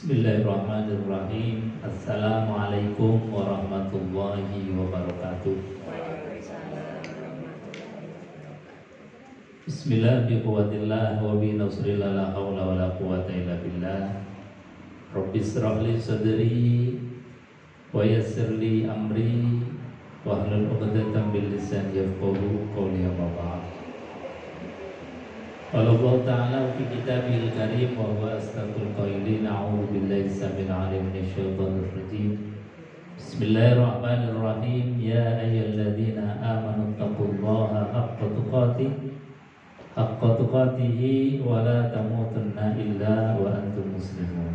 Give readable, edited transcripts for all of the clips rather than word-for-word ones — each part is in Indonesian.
Bismillahirrahmanirrahim. Assalamualaikum warahmatullahi wabarakatuh. Bismillah biquwatillah wa binasrillah la hawla wa la quwata illa billah. Rabbi israh li sadri wa yassir li amri wahlul 'uqdatam min lisani yafqahu qawli amma ba'd. Qala Allah Ta'ala fi kitabil karim wa huwa asdaqul qailin. A'udzu billahi samil 'alim minasyaitonir rajim. Bismillahirrahmanirrahim. Ya ayyuhalladzina amanu taqullaha haqqa tuqatih wa la tamutunna illa wa antum muslimun.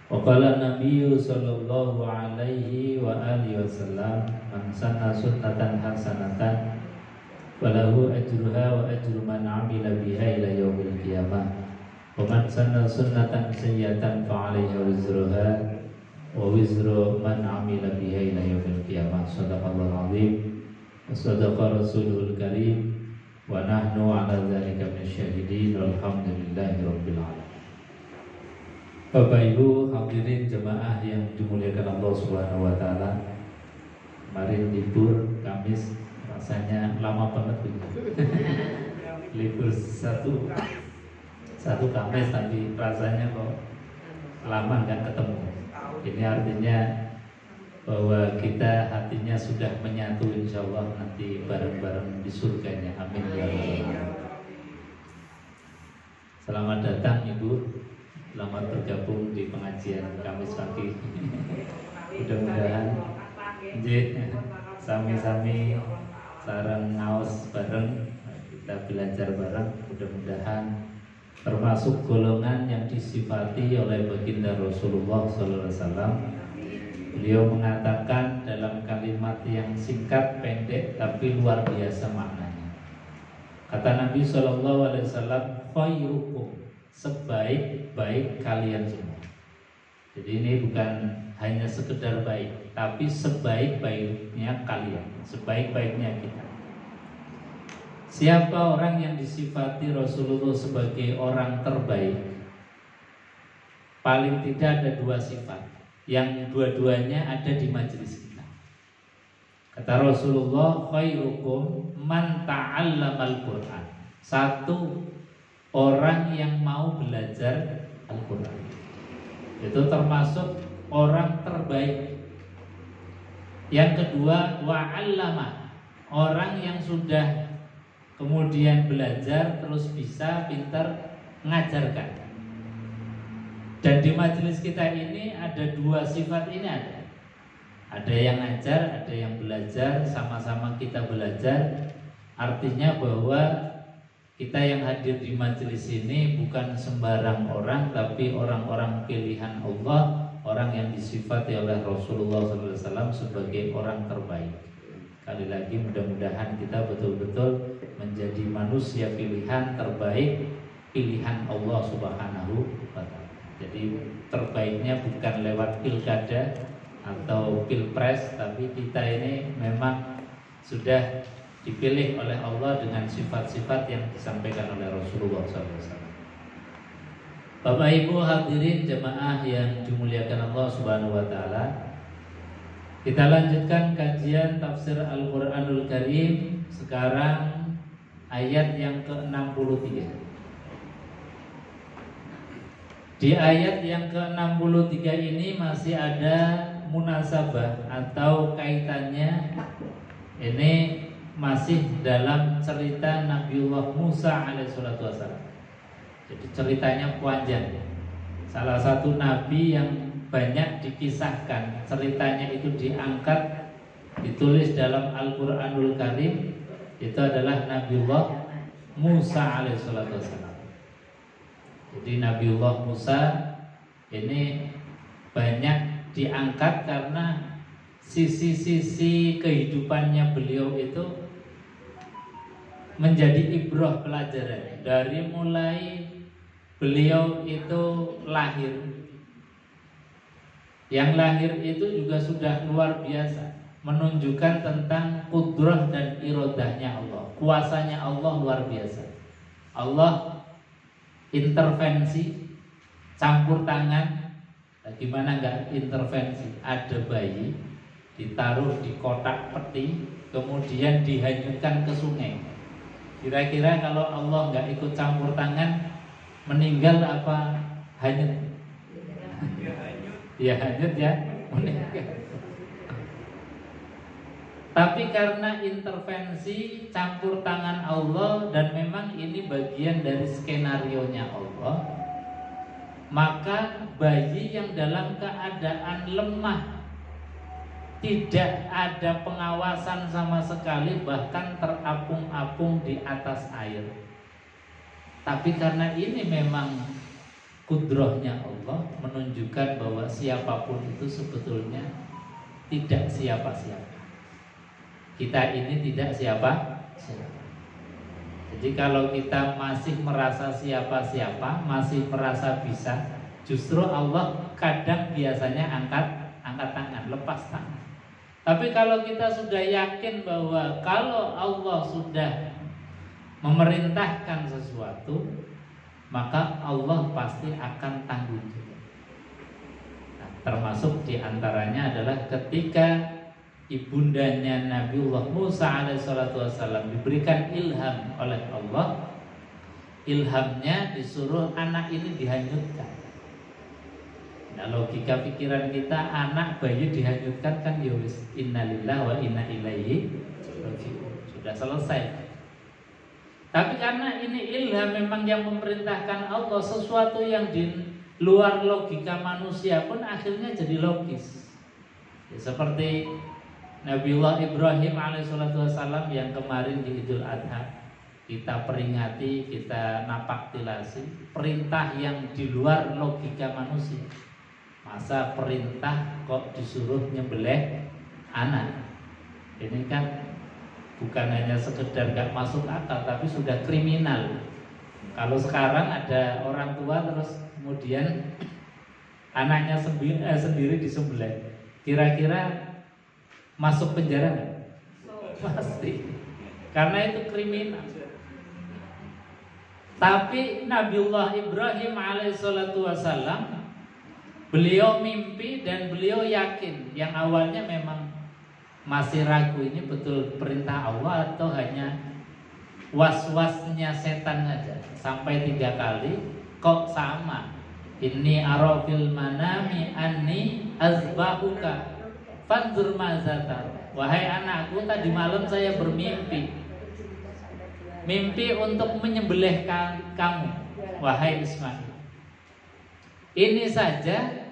Wa qala Nabiyyu sallallahu alaihi wa alihi wasallam, man sanna sunnatan hasanatan walahu ajruha wa ajru man amila biha ila yaumil qiyamah wa man sanna sunnatan sayyi'atan fa 'alaihi wizruha wa wizru man amila biha ila yaumil qiyamah. Shadaqallahu azim wa shadaqa rasulul karim wa nahnu 'ala dzalika minasyahidin walhamdulillahi rabbil alamin. Bapak Ibu hadirin jemaah yang dimuliakan Allah Subhanahu wa taala. Kemarin libur Kamis rasanya lama banget begitu. Libur satu Kamis tapi rasanya kok lama nggak ketemu. Ini artinya bahwa kita hatinya sudah menyatu, insya Allah nanti bareng-bareng di surganya. Amin ya Allah. Selamat datang Ibu, selamat bergabung di pengajian Kamis pagi. Mudah-mudahan sami-sami sareng ngaos bareng, kita belajar bareng. Mudah-mudahan termasuk golongan yang disifati oleh baginda Rasulullah SAW. Beliau mengatakan dalam kalimat yang singkat pendek tapi luar biasa maknanya. Kata Nabi SAW, khairukum, sebaik-baik kalian semua. Jadi ini bukan hanya sekedar baik, tapi sebaik-baiknya kalian, sebaik-baiknya kita. Siapa orang yang disifati Rasulullah sebagai orang terbaik? Paling tidak ada dua sifat, yang dua-duanya ada di majelis kita. Kata Rasulullah, khairukum man ta'allamal Qur'an. Satu, orang yang mau belajar Al-Quran. Itu termasuk orang terbaik. Yang kedua, wa'allama, orang yang sudah kemudian belajar terus bisa pintar mengajarkan. Dan di majelis kita ini ada dua sifat ini ada. Ada yang ngajar, ada yang belajar, sama-sama kita belajar. Artinya bahwa kita yang hadir di majelis ini bukan sembarang orang, tapi orang-orang pilihan Allah, orang yang disifati oleh Rasulullah SAW sebagai orang terbaik. Kali lagi mudah-mudahan kita betul-betul menjadi manusia pilihan terbaik, pilihan Allah Subhanahu wa ta'ala. Jadi terbaiknya bukan lewat pilkada atau pilpres, tapi kita ini memang sudah dipilih oleh Allah dengan sifat-sifat yang disampaikan oleh Rasulullah SAW. Bapak Ibu hadirin jemaah yang dimuliakan Allah Subhanahu wa ta'ala, kita lanjutkan kajian tafsir Al-Quranul Karim. Sekarang ayat yang ke-63. Di ayat yang ke-63 ini masih ada munasabah atau kaitannya. Ini masih dalam cerita Nabiullah Musa alaihissalam. Jadi ceritanya panjang. Salah satu nabi yang banyak dikisahkan, ceritanya itu diangkat, ditulis dalam Al-Quranul Karim, itu adalah Nabiullah Musa alaihissalam. Jadi Nabiullah Musa ini banyak diangkat karena sisi-sisi kehidupannya beliau itu menjadi ibrah pelajaran. Dari mulai beliau itu lahir, yang lahir itu juga sudah luar biasa, menunjukkan tentang kudrah dan irodahnya Allah, kuasanya Allah luar biasa. Allah intervensi campur tangan. Gimana nggak intervensi? Ada bayi ditaruh di kotak peti, kemudian dihanyutkan ke sungai. Kira-kira kalau Allah nggak ikut campur tangan, meninggal apa hanyut? Ya hanyut ya, meninggal. Tapi karena intervensi campur tangan Allah, dan memang ini bagian dari skenarionya Allah, maka bayi yang dalam keadaan lemah, tidak ada pengawasan sama sekali, bahkan terapung-apung di atas air. Tapi karena ini memang kudrohnya Allah, menunjukkan bahwa siapapun itu sebetulnya tidak siapa-siapa. Kita ini tidak siapa-siapa. Jadi kalau kita masih merasa siapa-siapa, masih merasa bisa, justru Allah kadang biasanya angkat tangan, lepas tangan. Tapi kalau kita sudah yakin bahwa kalau Allah sudah memerintahkan sesuatu, maka Allah pasti akan tanggung jawab. Nah, termasuk diantaranya adalah ketika ibundanya Nabiullah Musa alaihissalam diberikan ilham oleh Allah. Ilhamnya disuruh anak ini dihanyutkan. Nah, logika pikiran kita, anak bayi dihanyutkan kan ya wis innalillahi wa inna ilaihi raji'un, sudah selesai. Tapi karena ini ilham memang yang memerintahkan Allah, sesuatu yang di luar logika manusia pun akhirnya jadi logis. Ya, seperti Nabiullah Ibrahim alaihissalam yang kemarin di Idul Adha kita peringati, kita napaktilasi, perintah yang di luar logika manusia. Masa perintah kok disuruh nyembelih anak? Ini kan bukan hanya sekedar gak masuk akal, tapi sudah kriminal. Kalau sekarang ada orang tua terus kemudian anaknya sendiri disembelih, kira-kira masuk penjara nggak? Pasti, karena itu kriminal. Tapi Nabiullah Ibrahim alaihissalam, beliau mimpi dan beliau yakin. Yang awalnya memang masih ragu, ini betul perintah Allah atau hanya was-wasnya setan saja. Sampai 3 kali kok sama. Inni arafil manami anni azbahuka fanzur mazatar. Wahai anakku, tadi malam saya bermimpi, mimpi untuk menyembelih kamu, wahai Ismail. Ini saja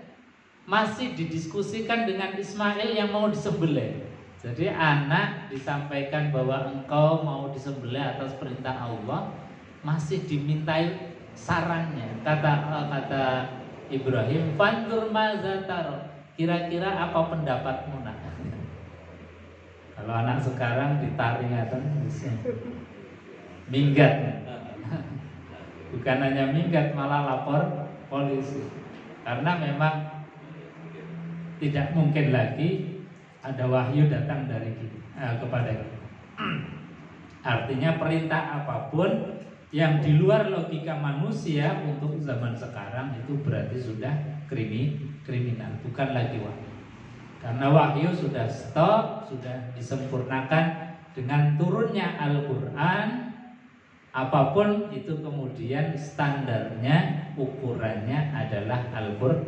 masih didiskusikan dengan Ismail yang mau disembelih. Jadi anak disampaikan bahwa engkau mau disembelih atas perintah Allah, masih dimintai sarannya. Kata Ibrahim, fanzur mazatar, kira-kira apa pendapatmu nak? Kalau anak sekarang ditarik bisa minggat. Bukan hanya minggat, malah lapor polisi. Karena memang tidak mungkin lagi ada wahyu datang dari kita, kepada kita. Artinya perintah apapun yang di luar logika manusia untuk zaman sekarang itu berarti sudah kriminal, bukan lagi wahyu. Karena wahyu sudah stop, sudah disempurnakan dengan turunnya Al-Quran. Apapun itu kemudian standarnya, ukurannya adalah Al-Quran.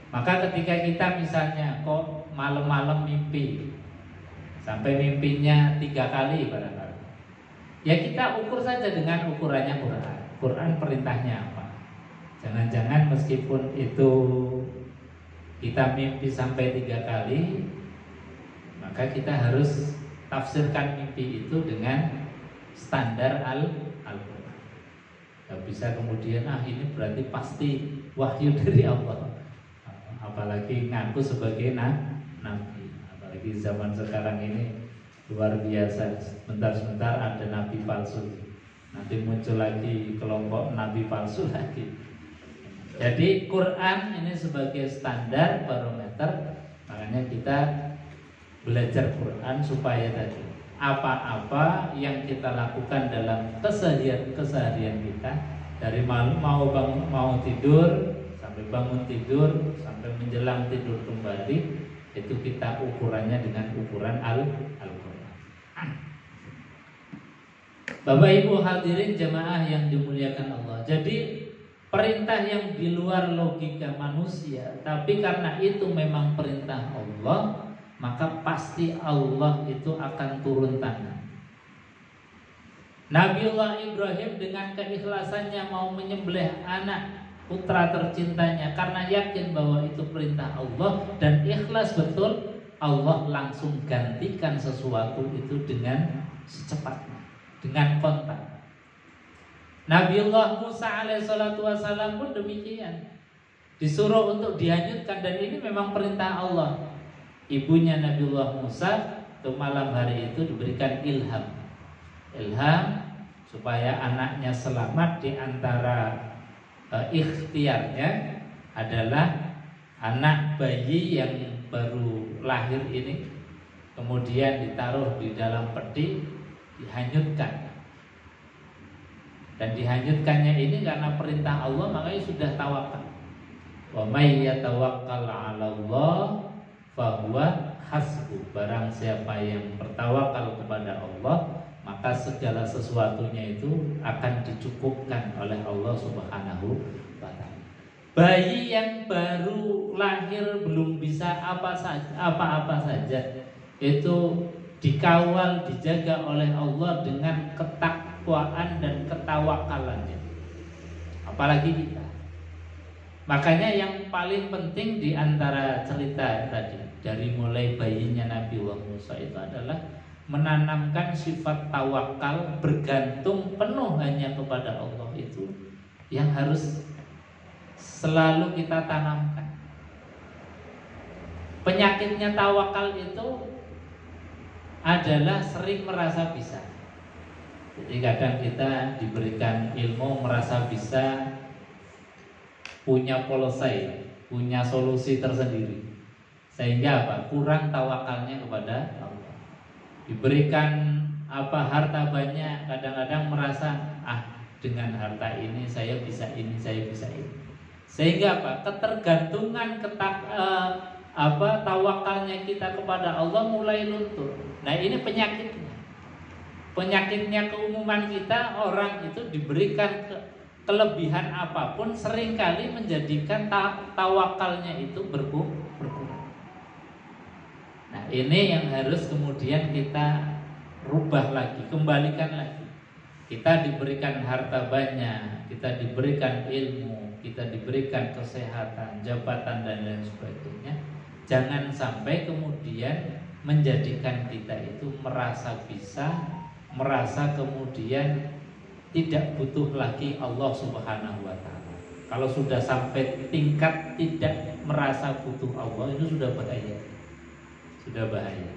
Maka ketika kita misalnya kok malam-malam mimpi, sampai mimpinya 3 kali barangkali, ya kita ukur saja dengan ukurannya Quran. Quran perintahnya apa? Jangan-jangan meskipun itu kita mimpi sampai 3 kali, maka kita harus tafsirkan mimpi itu dengan standar Al-Quran. Gak bisa kemudian ini berarti pasti wahyu dari Allah. Apalagi ngaku sebagai nabi. Apalagi zaman sekarang ini luar biasa. Sebentar-sebentar ada nabi palsu, nanti muncul lagi kelompok nabi palsu lagi. Jadi Quran ini sebagai standar barometer. Makanya kita belajar Quran supaya tadi apa-apa yang kita lakukan dalam keseharian kita Dari mau tidur sampai bangun tidur sampai menjelang tidur kembali, itu kita ukurannya dengan ukuran Al-Quran. Bapak Ibu hadirin jamaah yang dimuliakan Allah. Jadi perintah yang di luar logika manusia, tapi karena itu memang perintah Allah, maka pasti Allah itu akan turun tangan. Nabiullah Ibrahim dengan keikhlasannya mau menyembelih anak putra tercintanya karena yakin bahwa itu perintah Allah dan ikhlas betul, Allah langsung gantikan sesuatu itu dengan secepatnya, dengan kontak. Nabiullah Musa alaihissalatu wassalam pun demikian, disuruh untuk dihanyutkan, dan ini memang perintah Allah. Ibunya Nabiullah Musa untuk malam hari itu diberikan ilham supaya anaknya selamat. Di antara ikhtiarnya adalah anak bayi yang baru lahir ini kemudian ditaruh di dalam peti, dihanyutkan. Dan dihanyutkannya ini karena perintah Allah, makanya sudah tawakal. Wa may yatawakkal 'ala Allah fahuwa hasbuh. Barang siapa yang bertawakal kepada Allah, maka segala sesuatunya itu akan dicukupkan oleh Allah Subhanahu wa taala. Bayi yang baru lahir belum bisa apa-apa saja itu dikawal, dijaga oleh Allah dengan ketakwaan dan ketawakalannya. Apalagi kita. Makanya yang paling penting di antara cerita tadi, dari mulai bayinya Nabiullah Musa itu adalah menanamkan sifat tawakal, bergantung penuh hanya kepada Allah, itu yang harus selalu kita tanamkan. Penyakitnya tawakal itu adalah sering merasa bisa. Jadi kadang kita diberikan ilmu merasa bisa, punya polisi, punya solusi tersendiri, sehingga apa? Kurang tawakalnya kepada Allah. Diberikan harta banyak, kadang-kadang merasa dengan harta ini saya bisa ini, saya bisa ini. Sehingga apa? Ketergantungan tawakalnya kita kepada Allah mulai luntur. Nah, ini penyakitnya. Penyakitnya keumuman kita, orang itu diberikan kelebihan apapun seringkali menjadikan tawakalnya itu berkurang. Nah, ini yang harus kemudian kita rubah lagi, kembalikan lagi. Kita diberikan harta banyak, kita diberikan ilmu, kita diberikan kesehatan, jabatan dan lain sebagainya. Jangan sampai kemudian menjadikan kita itu merasa bisa, merasa kemudian tidak butuh lagi Allah Subhanahu wa taala. Kalau sudah sampai tingkat tidak merasa butuh Allah, itu sudah bahaya. Sudah bahaya.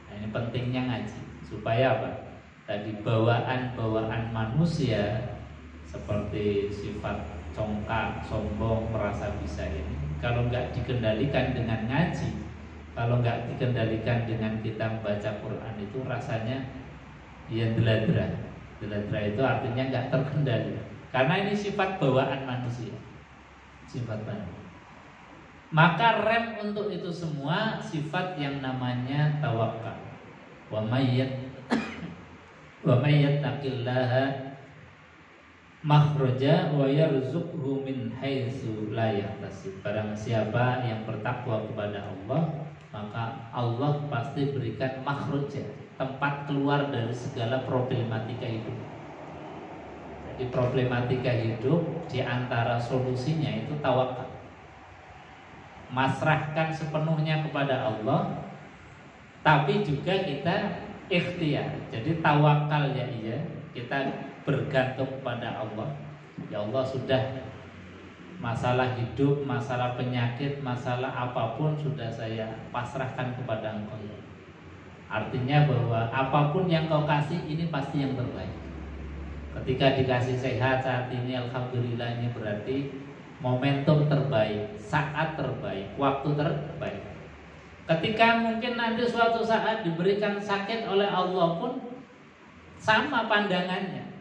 Nah, ini pentingnya ngaji supaya apa? Tadi bawaan-bawaan manusia seperti sifat congkak, sombong, merasa bisa ini, kalau nggak dikendalikan dengan ngaji, kalau nggak dikendalikan dengan kita membaca Quran, itu rasanya ya deladra. Deladra itu artinya nggak terkendali, karena ini sifat bawaan manusia, sifat manusia. Maka rem untuk itu semua sifat yang namanya tawakal. Wa may yattaqillaha makhraja wa yarzuqhu min haitsu la yahtasib. Barang siapa yang bertakwa kepada Allah, maka Allah pasti berikan makhraja, tempat keluar dari segala problematika hidup. Jadi problematika hidup di antara solusinya itu tawakal. Masrahkan sepenuhnya kepada Allah, tapi juga kita ikhtiar. Jadi tawakal ya iya, kita bergantung pada Allah. Ya Allah, sudah masalah hidup, masalah penyakit, masalah apapun sudah saya pasrahkan kepada Engkau. Artinya bahwa apapun yang Kau kasih ini pasti yang terbaik. Ketika dikasih sehat saat ini, alhamdulillah, ini berarti momentum terbaik, saat terbaik, waktu terbaik. Ketika mungkin nanti suatu saat diberikan sakit oleh Allah pun sama pandangannya.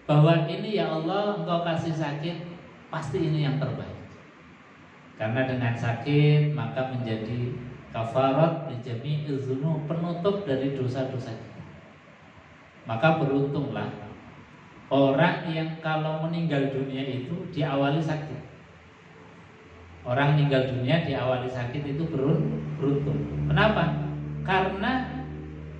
bahwa ini ya Allah Engkau kasih sakit, pasti ini yang terbaik. Karena dengan sakit maka menjadi kafarat li jami'il dzunub, penutup dari dosa-dosa kita. Maka beruntunglah orang yang kalau meninggal dunia itu diawali sakit. Orang meninggal dunia diawali sakit itu beruntung. Kenapa? Karena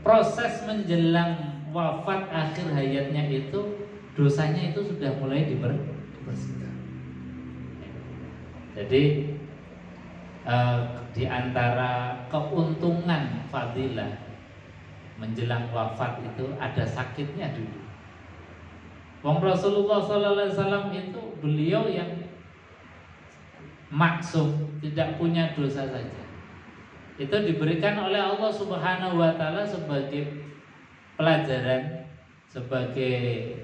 proses menjelang wafat akhir hayatnya itu dosanya itu sudah mulai dibersihkan. Jadi di antara keuntungan fadilah menjelang wafat itu ada sakitnya dulu. Wong Rasulullah SAW itu beliau yang maksum, tidak punya dosa saja. Itu diberikan oleh Allah Subhanahu wa taala sebagai pelajaran, sebagai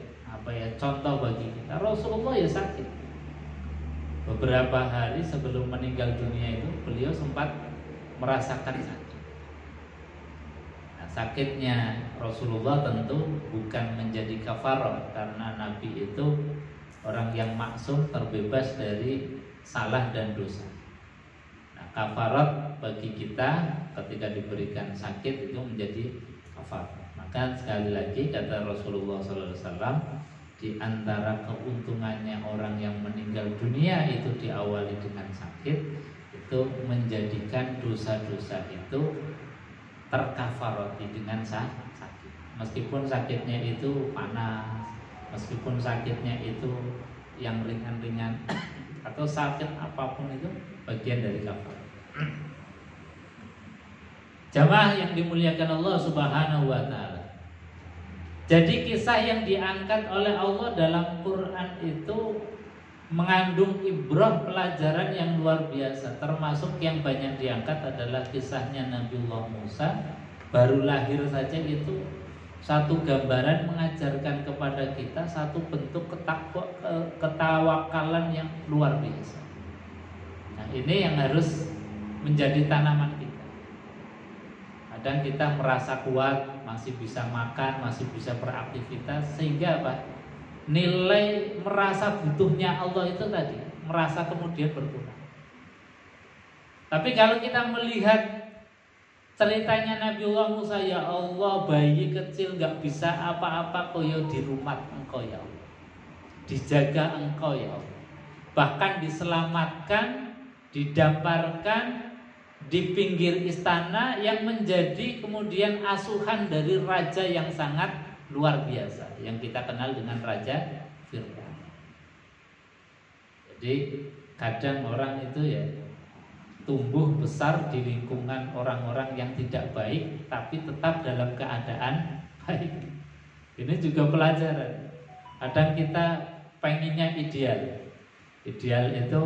contoh bagi kita. Rasulullah ya sakit. Beberapa hari sebelum meninggal dunia itu beliau sempat merasakan sakit. Nah, sakitnya Rasulullah tentu bukan menjadi kafarah, karena Nabi itu orang yang maksum, terbebas dari salah dan dosa. Nah, kafarat bagi kita ketika diberikan sakit itu menjadi kafarat. Maka sekali lagi kata Rasulullah SAW, di antara keuntungannya orang yang meninggal dunia itu diawali dengan sakit, itu menjadikan dosa-dosa itu terkafarati dengan sakit. Meskipun sakitnya itu panas, meskipun sakitnya itu yang ringan-ringan atau sakit apapun, itu bagian dari kafarat. Jamaah yang dimuliakan Allah Subhanahu wa taala. Jadi kisah yang diangkat oleh Allah dalam Quran itu mengandung ibrah, pelajaran yang luar biasa. Termasuk yang banyak diangkat adalah kisahnya Nabiullah Musa, baru lahir saja itu satu gambaran mengajarkan kepada kita satu bentuk ketawakalan yang luar biasa. Nah, ini yang harus menjadi tanaman kita. Kadang kita merasa kuat, masih bisa makan, masih bisa beraktivitas, sehingga apa? Nilai merasa butuhnya Allah itu tadi merasa kemudian berkurang. Tapi kalau kita melihat ceritanya Nabiullah Musa, ya Allah, bayi kecil gak bisa apa-apa, koyo di rumah Engkau ya Allah, dijaga Engkau ya Allah, bahkan diselamatkan, didamparkan di pinggir istana yang menjadi kemudian asuhan dari raja yang sangat luar biasa yang kita kenal dengan Raja Fir'aun. Jadi kadang orang itu ya tumbuh besar di lingkungan orang-orang yang tidak baik, tapi tetap dalam keadaan baik. Ini juga pelajaran. Kadang kita pengennya ideal. Ideal itu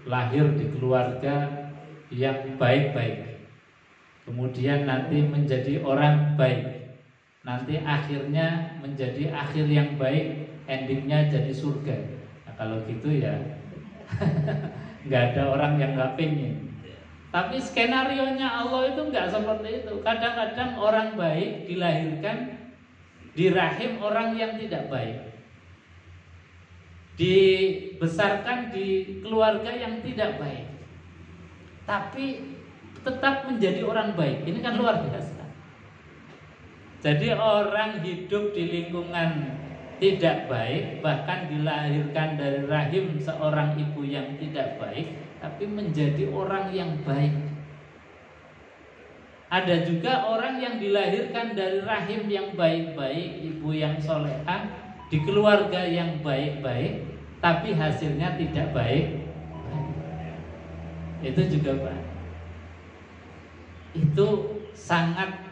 lahir di keluarga yang baik-baik, kemudian nanti menjadi orang baik, nanti akhirnya menjadi akhir yang baik, endingnya jadi surga. Nah, kalau gitu ya nggak ada orang yang nggak pengen. Tapi skenarionya Allah itu nggak seperti itu. Kadang-kadang orang baik dilahirkan di rahim orang yang tidak baik, dibesarkan di keluarga yang tidak baik, tapi tetap menjadi orang baik. Ini kan luar biasa. Jadi orang hidup di lingkungan tidak baik, bahkan dilahirkan dari rahim seorang ibu yang tidak baik, tapi menjadi orang yang baik. Ada juga orang yang dilahirkan dari rahim yang baik-baik, ibu yang solehah, di keluarga yang baik-baik, tapi hasilnya tidak baik. Itu juga Pak. Itu sangat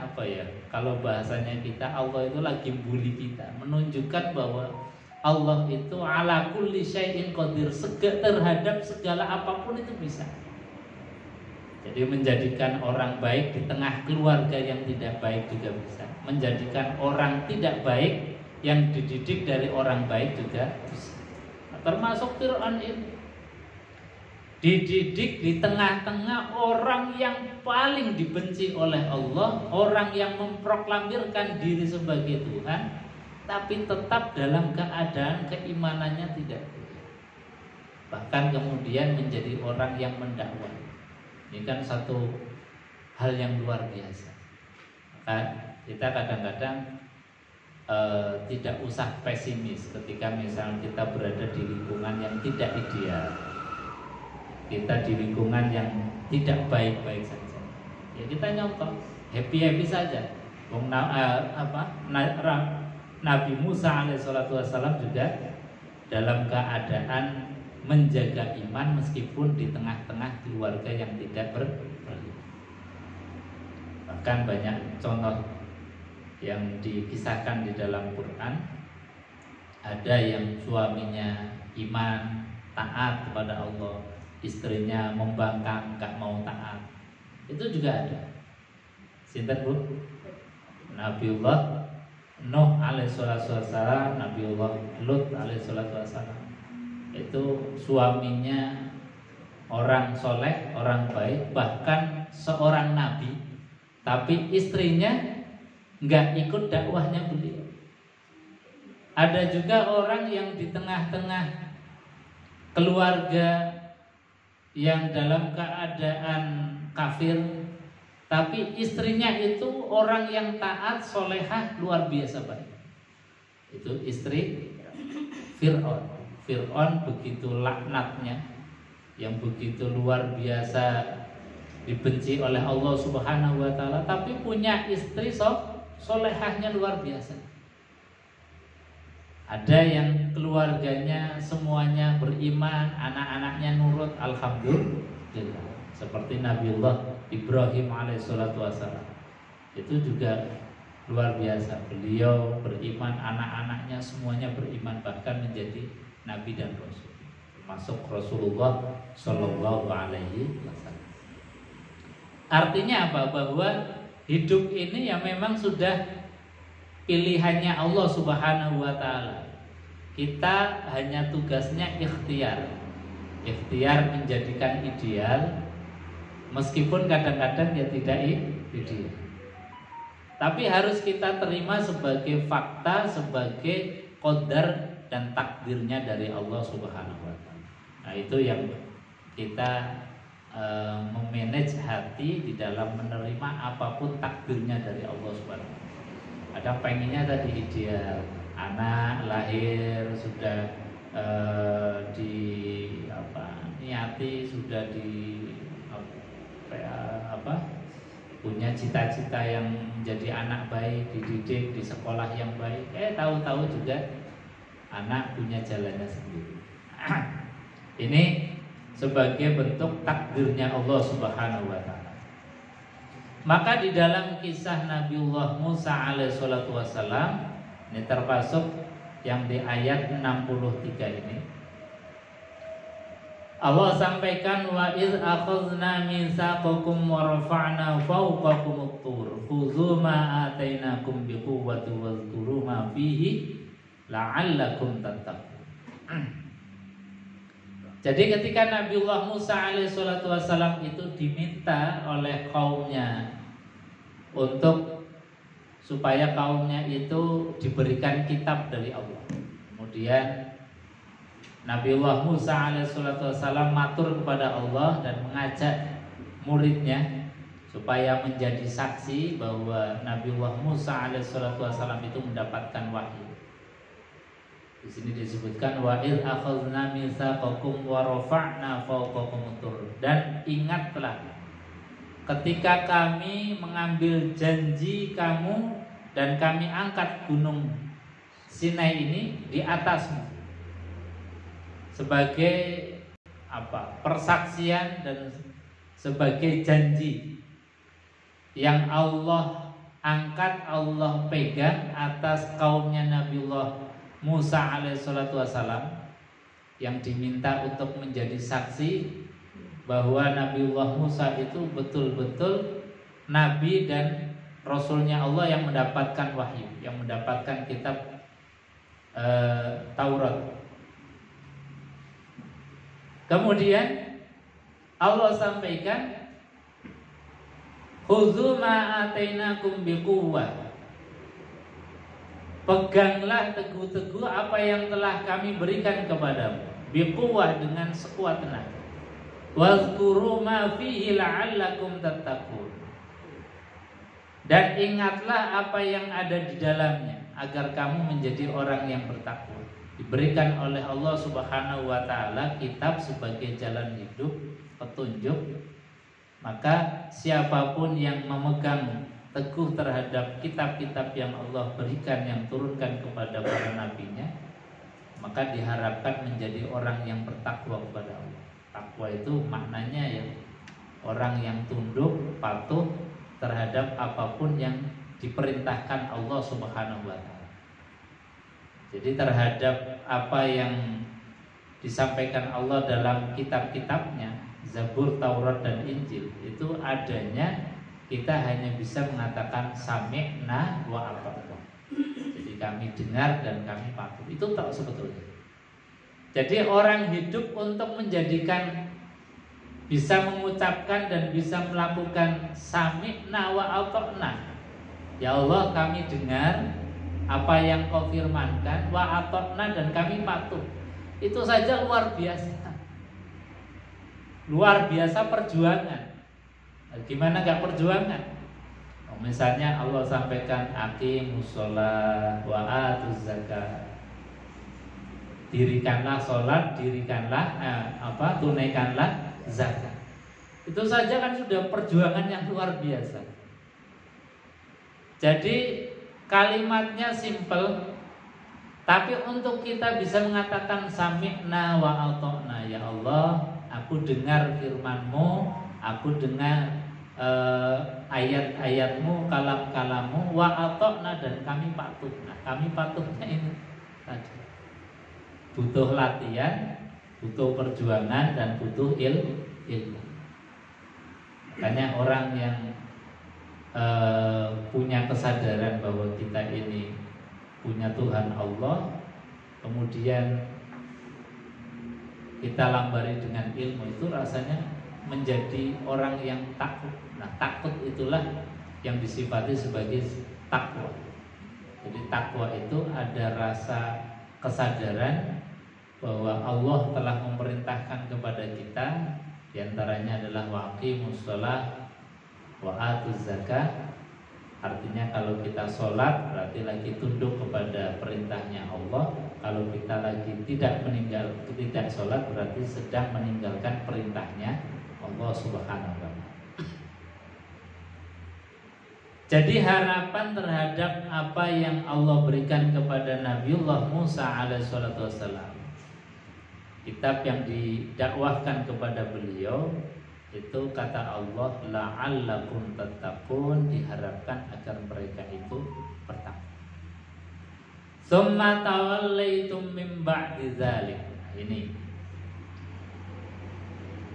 apa ya? Kalau bahasanya kita, Allah itu lagi bully kita, menunjukkan bahwa Allah itu ala kulli syai'in qadir, terhadap segala apapun itu bisa. Jadi menjadikan orang baik di tengah keluarga yang tidak baik juga bisa. Menjadikan orang tidak baik yang dididik dari orang baik juga bisa. Nah, termasuk Fir'aun ini dididik di tengah-tengah orang yang paling dibenci oleh Allah, orang yang memproklamirkan diri sebagai Tuhan, tapi tetap dalam keadaan keimanannya tidak. Bahkan kemudian menjadi orang yang mendakwah. Ini kan satu hal yang luar biasa. Maka kita kadang-kadang tidak usah pesimis ketika misalnya kita berada di lingkungan yang tidak ideal, kita di lingkungan yang tidak baik-baik saja. Ya kita nyontoh, happy-happy saja. Nabi Musa alaihissalam juga dalam keadaan menjaga iman meskipun di tengah-tengah keluarga yang tidak beriman. Bahkan banyak contoh yang dikisahkan di dalam Quran. Ada yang suaminya iman, taat kepada Allah, istrinya membangkang, gak mau taat. Itu juga ada. Sinten Bu? Nabiullah Nuh alaihissalam, Nabiullah Lut alaihissalam. Itu suaminya orang soleh, orang baik, bahkan seorang nabi, tapi istrinya nggak ikut dakwahnya beliau. Ada juga orang yang di tengah-tengah keluarga yang dalam keadaan kafir, tapi istrinya itu orang yang taat, solehah, luar biasa baik. Itu istri Fir'aun. Fir'aun begitu laknatnya, yang begitu luar biasa, dibenci oleh Allah Subhanahu wa ta'ala, tapi punya istri solehahnya luar biasa. Ada yang keluarganya semuanya beriman, anak-anaknya nurut, alhamdulillah. Seperti Nabiullah Ibrahim alaihissalam. Itu juga luar biasa. Beliau beriman, anak-anaknya semuanya beriman, bahkan menjadi nabi dan rasul, termasuk Rasulullah Shallallahu Alaihi Wasallam. Artinya apa? Bahwa hidup ini ya memang sudah pilihannya Allah Subhanahu wa ta'ala. Kita hanya tugasnya ikhtiar menjadikan ideal, meskipun kadang-kadang ya tidak ideal. Tapi harus kita terima sebagai fakta, sebagai qadar dan takdirnya dari Allah Subhanahu wa ta'ala. Nah, itu yang kita memanage hati di dalam menerima apapun takdirnya dari Allah Subhanahu wa ta'ala. Ada pengennya tadi ideal, anak lahir sudah niati, sudah punya cita-cita yang menjadi anak baik, dididik di sekolah yang baik. Tahu-tahu juga anak punya jalannya sendiri. Ini sebagai bentuk takdirnya Allah Subhanahu wa ta'ala. Maka di dalam kisah Nabiullah Musa alaihissalatu wassalam, ini termasuk yang di ayat 63 ini, Allah sampaikan, wa iz akhadna mitsaqakum wa rafa'na fawqakumut tur khudzu ma atainakum biquwwatin wadhkuru ma fihi la'allakum tattaqun. Jadi ketika Nabiullah Musa alaihissalatu wassalam itu diminta oleh kaumnya untuk supaya kaumnya itu diberikan kitab dari Allah. Kemudian Nabiullah Musa alaihissalatu wassalam matur kepada Allah dan mengajak muridnya supaya menjadi saksi bahwa Nabiullah Musa alaihissalatu wassalam itu mendapatkan wahyu. Di sini disebutkan wa id akhadna mitsaqakum wa rafa'na fawqakumut tur. Dan ingatlah ketika kami mengambil janji kamu dan kami angkat gunung Sinai ini di atasmu sebagai persaksian dan sebagai janji yang Allah angkat, Allah pegang atas kaumnya Nabiullah Musa alaihissalatu wassalam, yang diminta untuk menjadi saksi bahwa Nabiullah Musa itu betul-betul nabi dan rasulnya Allah yang mendapatkan wahyu, yang mendapatkan kitab Taurat. Kemudian Allah sampaikan, khudzu ma atainakum biquwwah. Peganglah teguh-teguh apa yang telah kami berikan kepadamu, biquwah, dengan sekuat tenaga. Wazkuru ma fihi la'allakum tattaqun. Dan ingatlah apa yang ada di dalamnya agar kamu menjadi orang yang bertakwa. Diberikan oleh Allah Subhanahu wa taala kitab sebagai jalan hidup, petunjuk. Maka siapapun yang memegang teguh terhadap kitab-kitab yang Allah berikan, yang turunkan kepada para nabinya, maka diharapkan menjadi orang yang bertakwa kepada Allah. Takwa itu maknanya ya orang yang tunduk, patuh terhadap apapun yang diperintahkan Allah Subhanahu wa taala. Jadi terhadap apa yang disampaikan Allah dalam kitab-kitabnya, Zabur, Taurat, dan Injil, itu adanya kita hanya bisa mengatakan sami'na wa ata'na. Jadi kami dengar dan kami patuh. Itu tak sebetulnya. Jadi orang hidup untuk menjadikan bisa mengucapkan dan bisa melakukan sami'na wa ata'na. Ya Allah, kami dengar apa yang kau firmankan, wa ata'na, dan kami patuh. Itu saja luar biasa. Luar biasa perjuangan. Gimana gak perjuangan? Misalnya Allah sampaikan aqimus shalah wa atuz zakat. Dirikanlah sholat, tunaikanlah zakat. Itu saja kan sudah perjuangan yang luar biasa. Jadi kalimatnya simple, tapi untuk kita bisa mengatakan sami'na wa ata'na, ya Allah, aku dengar firman-Mu, aku dengar ayat-ayatmu, kalam-kalammu, wa ata'na, dan kami patuh. Nah, kami patuhnya ini tadi butuh latihan, butuh perjuangan, dan butuh ilmu. Makanya orang yang punya kesadaran bahwa kita ini punya Tuhan Allah, kemudian kita lambari dengan ilmu, itu rasanya menjadi orang yang takut. Nah, takut itulah yang disifati sebagai takwa. Jadi takwa itu ada rasa kesadaran bahwa Allah telah memerintahkan kepada kita, diantaranya adalah waqimus shalah wa atuz zakat. Artinya kalau kita sholat berarti lagi tunduk kepada perintahnya Allah. Kalau kita lagi tidak sholat berarti sedang meninggalkan perintahnya Allah Subhanahu wa taala. Jadi harapan terhadap apa yang Allah berikan kepada Nabiullah Musa alaihissalatu wassalam, kitab yang didakwahkan kepada beliau, itu kata Allah la'allakum tattaqun, diharapkan agar mereka itu bertakwa. Tsumma tawallaitum min ba'di dzalik. Ini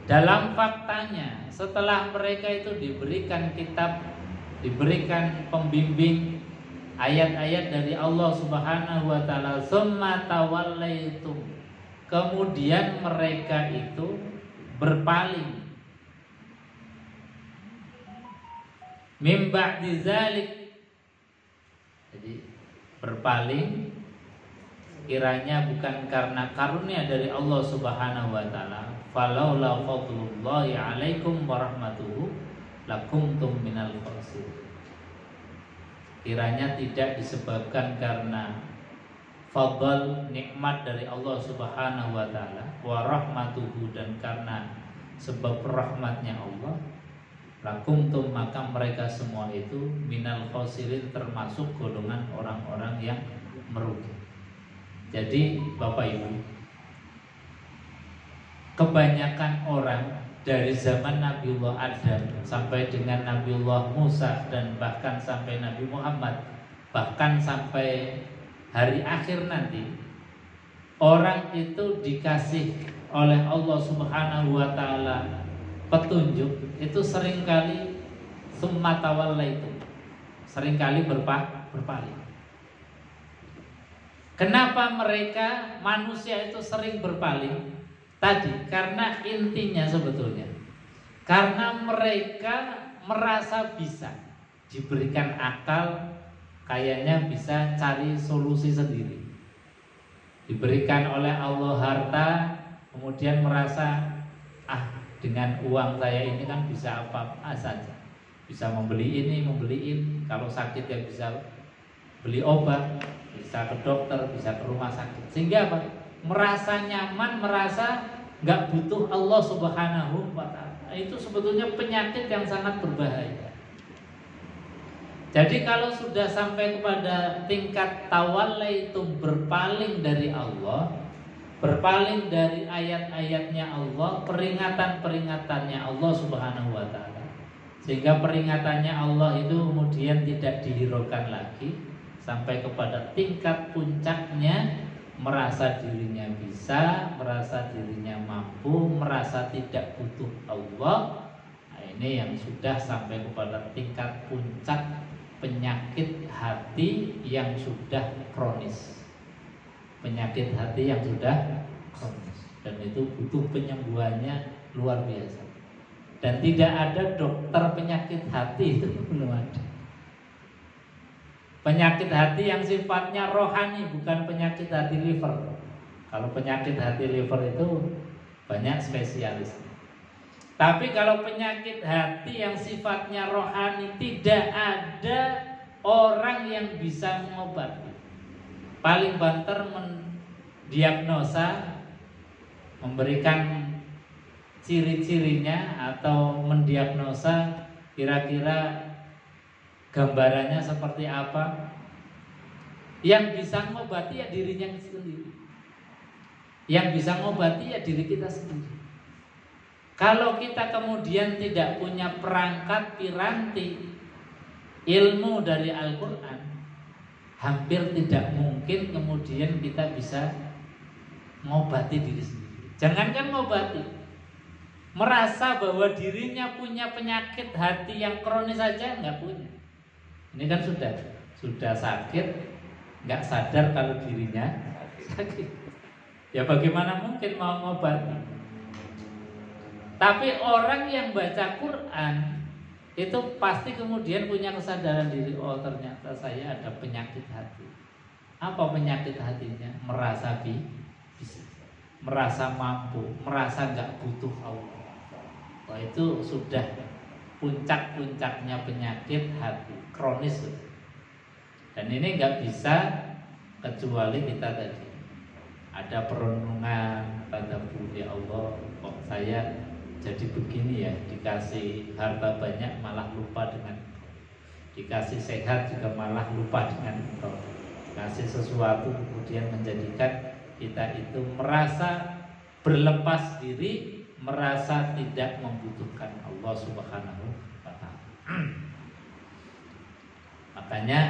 dalam faktanya, setelah mereka itu diberikan kitab, diberikan pembimbing ayat-ayat dari Allah Subhanahu wa taala, tsumma tawallaitum, kemudian mereka itu berpaling mim ba'di dzalik. Jadi berpaling kiranya bukan karena karunia dari Allah Subhanahu wa taala, falaula fadlullahi 'alaikum wa rahmatuhu lakuntum minal khasirin. Kiranya tidak disebabkan karena fadl, nikmat dari Allah Subhanahu wa taala, wa rahmatuhu, dan karena sebab rahmatnya Allah, lakuntum, maka mereka semua itu minal khasirin, termasuk golongan orang-orang yang merugi. Jadi Bapak Ibu, kebanyakan orang dari zaman Nabiullah Adam sampai dengan Nabiullah Musa, dan bahkan sampai Nabi Muhammad, bahkan sampai hari akhir nanti, orang itu dikasih oleh Allah Subhanahu wa taala petunjuk, itu seringkali summa tawallaitum, seringkali berpaling. Kenapa mereka manusia itu sering berpaling? Tadi karena intinya sebetulnya karena mereka merasa bisa, diberikan akal, kayaknya bisa cari solusi sendiri. Diberikan oleh Allah harta, kemudian merasa dengan uang saya ini kan bisa apa saja, bisa membeli ini, kalau sakit ya bisa beli obat, bisa ke dokter, bisa ke rumah sakit, sehingga apa? Merasa nyaman, merasa nggak butuh Allah Subhanahu wa Ta'ala. Itu sebetulnya penyakit yang sangat berbahaya. Jadi kalau sudah sampai kepada tingkat tawallaitum, berpaling dari Allah, berpaling dari ayat-ayatnya Allah, peringatan-peringatannya Allah Subhanahu wa Ta'ala, sehingga peringatannya Allah itu kemudian tidak dihiraukan lagi, sampai kepada tingkat puncaknya merasa dirinya bisa, merasa dirinya mampu, merasa tidak butuh Allah. Nah, ini yang sudah sampai kepada tingkat puncak penyakit hati yang sudah kronis. Penyakit hati yang sudah kronis, dan itu butuh penyembuhannya luar biasa. Dan tidak ada dokter penyakit hati, itu belum ada. Penyakit hati yang sifatnya rohani, bukan penyakit hati liver. Kalau penyakit hati liver itu banyak spesialis. Tapi kalau penyakit hati yang sifatnya rohani, tidak ada orang yang bisa mengobati. Paling banter mendiagnosa, memberikan ciri-cirinya, atau mendiagnosa kira-kira gambarannya seperti apa. Yang bisa mengobati ya dirinya sendiri. Yang bisa mengobati ya diri kita sendiri. Kalau kita kemudian tidak punya perangkat piranti ilmu dari Al-Quran, hampir tidak mungkin kemudian kita bisa mengobati diri sendiri. Jangankan mengobati, merasa bahwa dirinya punya penyakit hati yang kronis saja nggak punya. Ini kan sudah sakit, nggak sadar kalau dirinya sakit. Ya bagaimana mungkin mau mengobati? Tapi orang yang baca Quran itu pasti kemudian punya kesadaran diri. Oh, ternyata saya ada penyakit hati. Apa penyakit hatinya? Merasa bisa, merasa mampu, merasa nggak butuh Allah. Wah, itu sudah puncak-puncaknya penyakit hati kronis. Dan ini nggak bisa kecuali kita tadi ada perenungan, tadabbur, ya Allah, kok saya jadi begini ya, dikasih harta banyak malah lupa dengan Engkau, dikasih sehat juga malah lupa dengan Engkau, dikasih sesuatu kemudian menjadikan kita itu merasa berlepas diri, merasa tidak membutuhkan Allah Subhanahu wa Ta'ala. Makanya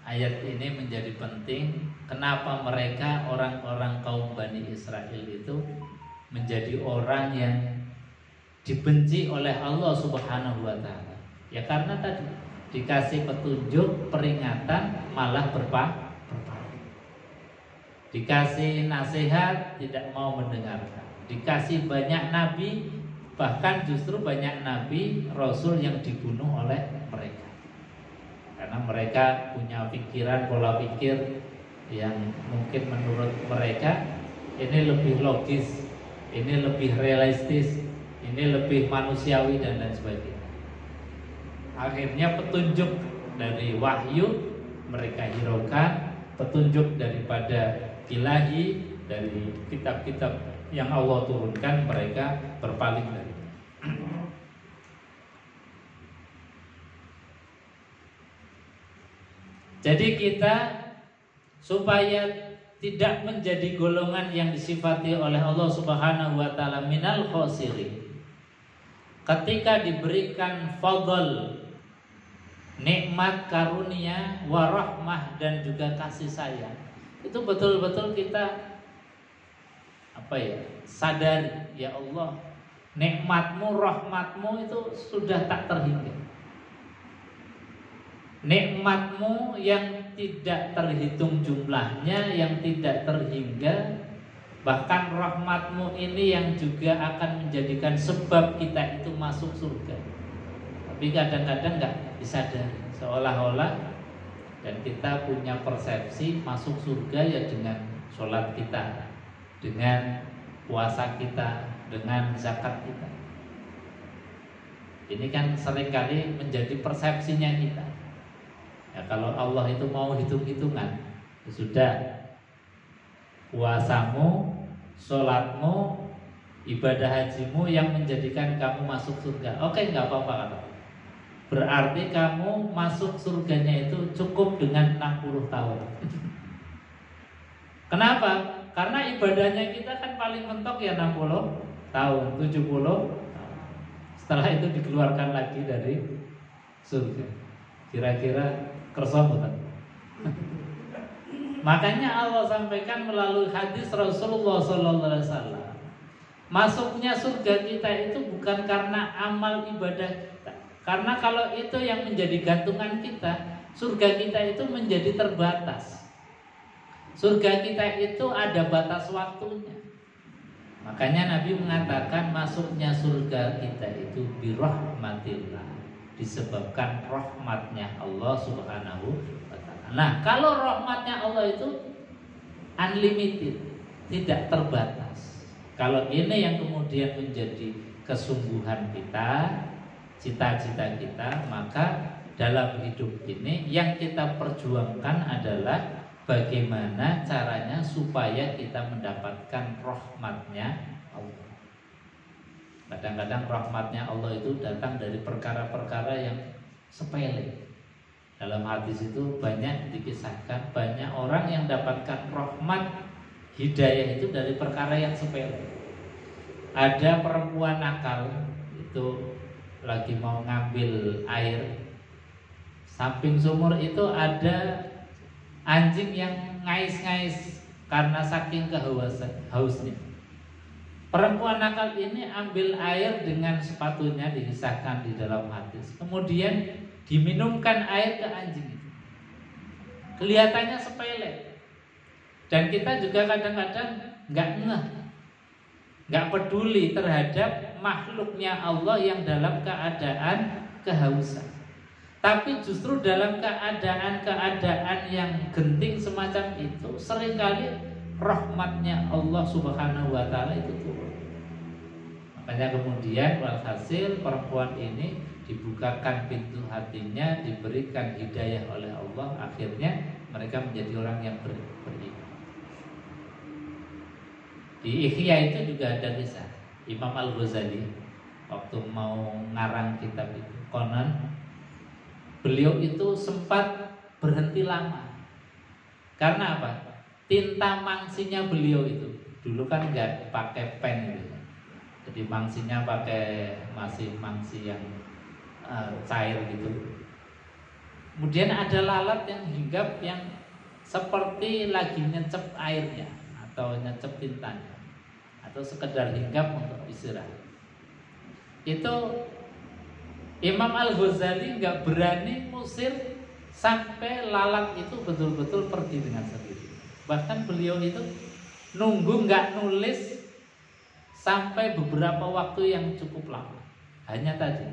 ayat ini menjadi penting. Kenapa mereka, orang-orang kaum Bani Israel itu menjadi orang yang dibenci oleh Allah Subhanahu wa Ta'ala? Ya karena tadi dikasih petunjuk, peringatan malah berpaling, dikasih nasihat tidak mau mendengarkan, dikasih banyak nabi, bahkan justru banyak nabi rasul yang dibunuh oleh mereka, karena mereka punya pikiran, pola pikir yang mungkin menurut mereka ini lebih logis, ini lebih realistis, ini lebih manusiawi dan lain sebagainya. Akhirnya petunjuk dari wahyu mereka hiraukan, petunjuk daripada ilahi, dari kitab-kitab yang Allah turunkan mereka berpaling dari. Jadi kita supaya tidak menjadi golongan yang disifati oleh Allah Subhanahu wa Ta'ala minal khosirin, ketika diberikan fadl, nikmat karunia, warahmah, dan juga kasih sayang, itu betul-betul kita sadari, ya Allah, nikmatmu, rahmatmu itu sudah tak terhingga. Nikmatmu yang tidak terhitung jumlahnya, yang tidak terhingga, bahkan rahmatmu ini yang juga akan menjadikan sebab kita itu masuk surga. Tapi kadang-kadang nggak disadari, seolah-olah Dan kita punya persepsi masuk surga ya dengan sholat kita, dengan puasa kita, dengan zakat kita. Ini kan seringkali menjadi persepsinya kita. Ya, kalau Allah itu mau hitung-hitungan, ya sudah, puasamu, sholatmu, ibadah hajimu yang menjadikan kamu masuk surga. Oke, nggak apa-apa. Berarti kamu masuk surganya itu cukup dengan 60 tahun. Kenapa? Karena ibadahnya kita kan paling mentok ya 60 tahun, 70. Setelah itu dikeluarkan lagi dari surga. Kira-kira kersa bukan? Makanya Allah sampaikan melalui hadis Rasulullah SAW, masuknya surga kita itu bukan karena amal ibadah kita. Karena kalau itu yang menjadi gantungan kita, surga kita itu menjadi terbatas. Surga kita itu ada batas waktunya. Makanya Nabi mengatakan masuknya surga kita itu birahmatillah, disebabkan rahmatnya Allah Subhanahu wa ta'ala. Nah, kalau rahmatnya Allah itu unlimited, tidak terbatas. Kalau ini yang kemudian menjadi kesungguhan kita, cita-cita kita, maka dalam hidup ini yang kita perjuangkan adalah bagaimana caranya supaya kita mendapatkan rahmatnya Allah. Kadang-kadang rahmatnya Allah itu datang dari perkara-perkara yang sepele. Dalam hadis itu banyak dikisahkan, banyak orang yang dapatkan rahmat hidayah itu dari perkara yang sepele. Ada perempuan nakal itu lagi mau ngambil air, samping sumur itu ada anjing yang ngais-ngais karena saking hausnya. Perempuan nakal ini ambil air dengan sepatunya, disahkan di dalam hadis. Kemudian diminumkan air ke anjing itu. Kelihatannya sepele. Dan kita juga kadang-kadang nggak peduli terhadap makhluknya Allah yang dalam keadaan kehausan. Tapi justru dalam keadaan yang genting semacam itu, seringkali rahmatnya Allah Subhanahu wa ta'ala itu turun. Makanya kemudian walhasil perempuan ini dibukakan pintu hatinya, diberikan hidayah oleh Allah, akhirnya mereka menjadi orang yang beriman. Di Ihya itu juga ada kisah Imam Al-Ghazali waktu mau ngarang kitab itu, konon beliau itu sempat berhenti lama. Karena apa? Tinta mangsinya beliau itu dulu kan nggak pakai pen gitu. Jadi mangsinya masih mangsi yang cair gitu. Kemudian ada lalat yang hinggap yang seperti lagi nyecep airnya atau nyecep tintanya, atau sekedar hinggap untuk istirahat. Itu Imam Al-Ghazali nggak berani musir sampai lalat itu betul-betul pergi dengan sendiri. Bahkan beliau itu nunggu nggak nulis sampai beberapa waktu yang cukup lama. Hanya tadi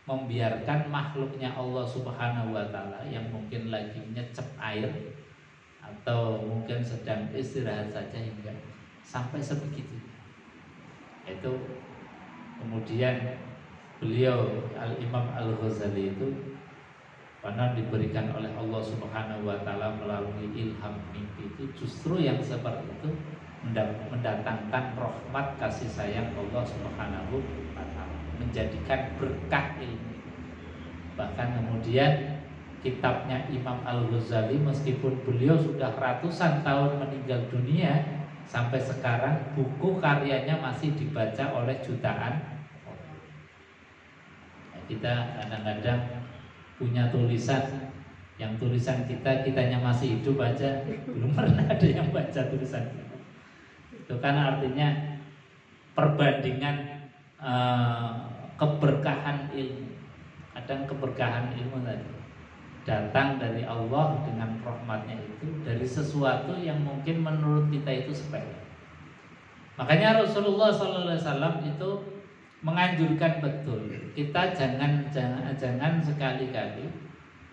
membiarkan makhluknya Allah Subhanahu wa ta'ala yang mungkin lagi nyecep air atau mungkin sedang istirahat saja hingga sampai sebegitu. Itu kemudian beliau Al-Imam Al-Ghazali itu karena diberikan oleh Allah Subhanahu wa ta'ala melalui ilham mimpi itu, justru yang seperti itu mendatangkan rahmat kasih sayang Allah Subhanahu wa ta'ala, menjadikan berkah ilmu. Bahkan kemudian kitabnya Imam Al-Ghazali, meskipun beliau sudah ratusan tahun meninggal dunia, sampai sekarang buku karyanya masih dibaca oleh jutaan. Kita kadang-kadang punya tulisan, yang tulisan kitanya masih hidup aja belum pernah ada yang baca tulisan kita. Itu kan artinya perbandingan keberkahan ilmu. Kadang keberkahan ilmu tadi datang dari Allah dengan rahmatnya itu dari sesuatu yang mungkin menurut kita itu sepele. Makanya Rasulullah SAW itu menganjurkan betul kita jangan sekali-kali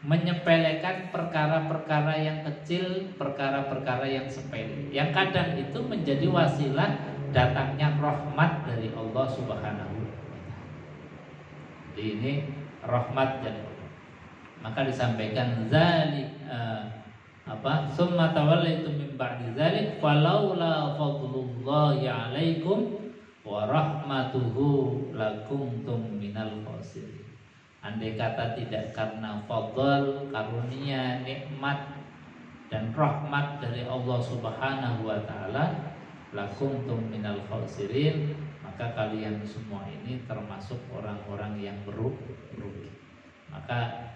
menyepelekan perkara-perkara yang kecil, perkara-perkara yang sepele, yang kadang itu menjadi wasilah datangnya rahmat dari Allah Subhanahu wa taala. Jadi ini rahmat dan maka disampaikan zalik summa tawallaitum min ba'di dzalik falaula fadlullahi 'alaikum wa rahmatuhu lakuntum minal khasirin. Andai kata tidak karena fadl, karunia, nikmat dan rahmat dari Allah Subhanahu wa taala, lakuntum minal khasirin, maka kalian semua ini termasuk orang-orang yang merugi. Maka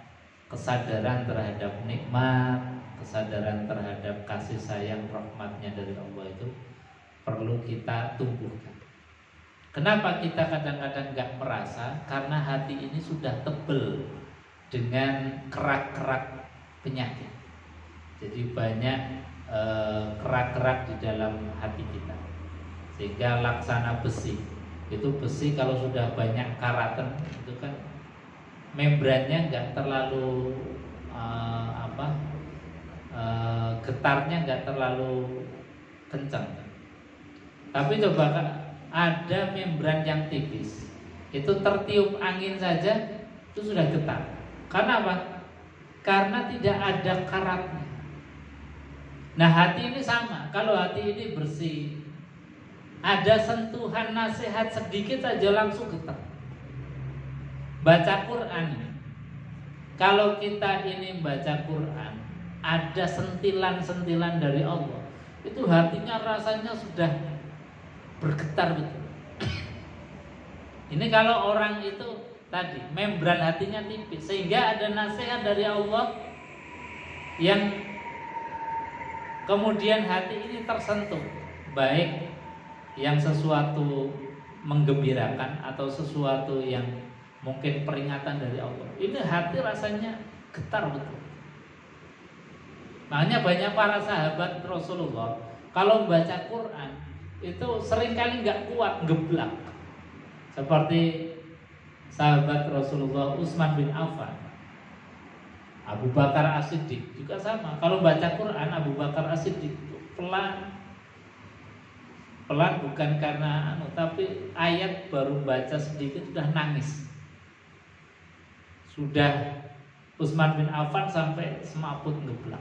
kesadaran terhadap nikmat, kesadaran terhadap kasih sayang rahmatnya dari Allah itu perlu kita tumbuhkan. Kenapa kita kadang-kadang gak merasa? Karena hati ini sudah tebel dengan kerak-kerak penyakit. Jadi banyak kerak-kerak di dalam hati kita, sehingga laksana besi. Itu besi kalau sudah banyak karatan itu kan membrannya nggak terlalu getarnya nggak terlalu kencang. Tapi coba ada membran yang tipis, itu tertiup angin saja itu sudah getar. Karena apa? Karena tidak ada karatnya. Nah hati ini sama. Kalau hati ini bersih, ada sentuhan nasihat sedikit saja langsung getar. Baca Quran, kalau kita ini baca Quran, ada sentilan-sentilan dari Allah, itu hatinya rasanya sudah bergetar betul. Ini kalau orang itu tadi membran hatinya tipis, sehingga ada nasihat dari Allah yang kemudian hati ini tersentuh, baik yang sesuatu menggembirakan atau sesuatu yang mungkin peringatan dari Allah. Ini hati rasanya getar betul. Makanya banyak para sahabat Rasulullah kalau membaca Quran itu seringkali nggak kuat, geblak. Seperti sahabat Rasulullah Utsman bin Affan, Abu Bakar As-Siddiq juga sama. Kalau baca Quran Abu Bakar As-Siddiq pelan bukan karena tapi ayat baru baca sedikit sudah nangis. Sudah Utsman bin Affan sampai semaput geblak.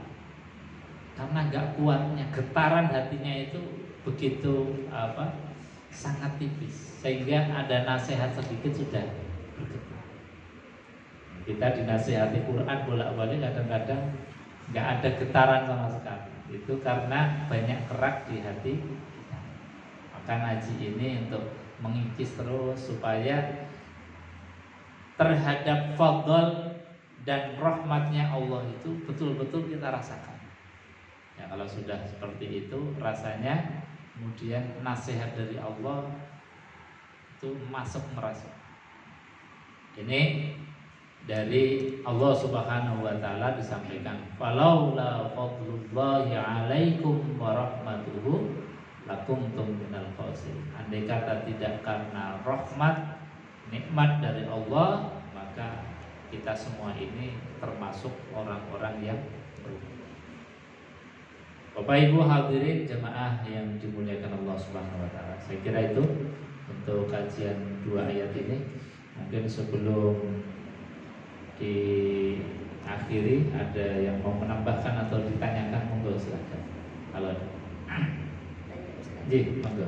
Karena nggak kuatnya, getaran hatinya itu begitu sangat tipis, sehingga ada nasihat sedikit sudah bergetar. Kita dinasihati Quran bolak-balik kadang-kadang nggak ada getaran sama sekali. Itu karena banyak kerak di hati kita. Maka ngaji ini untuk mengikis terus supaya terhadap fadl dan rahmatnya Allah itu betul-betul kita rasakan. Ya, kalau sudah seperti itu rasanya, kemudian nasihat dari Allah itu masuk merasuk. Ini dari Allah Subhanahu wa taala disampaikan, "Falaula fadlullahi 'alaikum wa rahmatuhu lakuntum minal khasirin." Andai kata tidak karena rahmat, nikmat dari Allah, maka kita semua ini termasuk orang-orang yang merugi. Bapak Ibu hadirin jemaah yang dimuliakan Allah Subhanahu wa taala. Saya kira itu untuk kajian 2 ayat ini. Mungkin sebelum diakhiri ada yang mau menambahkan atau ditanyakan, monggo silakan. Kalau ada. Ji, monggo.